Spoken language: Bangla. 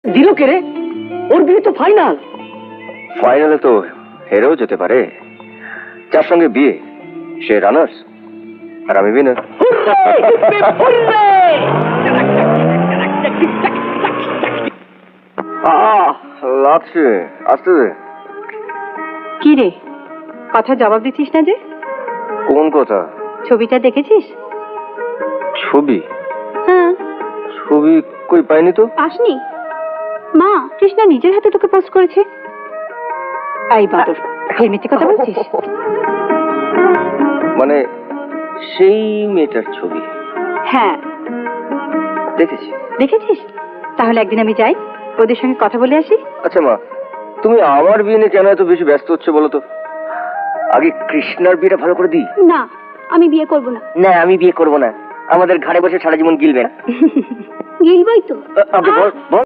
দিল কে রে? ওর বিয়ে তো ফাইনাল। ফাইনালে তো হেরেও যেতে পারে। যার সঙ্গে বিয়ে সে রানার্স আর আমি উইনার। লাগছে আসতে দে। কি রে, কথা জবাব দিচ্ছিস না যে? কোন কথা? ছবিটা দেখেছিস? ছবি? হ্যাঁ। ছবি কই পাইনি তো। পাসনি? মা, কৃষ্ণা নিজের হাতে তোকে পোস্ট করেছে। এই বাদর, এই মিথ্যে কথা বলছিস? মানে সেই মেয়েটার ছবি? হ্যাঁ। দেখেছি। দেখেছিস? তাহলে একদিন আমি যাই, ওদের সঙ্গে কথা বলে আসি। আচ্ছা মা, তুমি আমার বিয়ে নিয়ে কেন এত বেশি ব্যস্ত হচ্ছে বলো তো? আগে কৃষ্ণার বিয়েটা ভালো করে দিই। না, আমি বিয়ে করব না। না, আমি বিয়ে করব না। আমাদের ঘাড়ে বসে সারা জীবন গিলবেন। গিলবই তো। আপনি বল।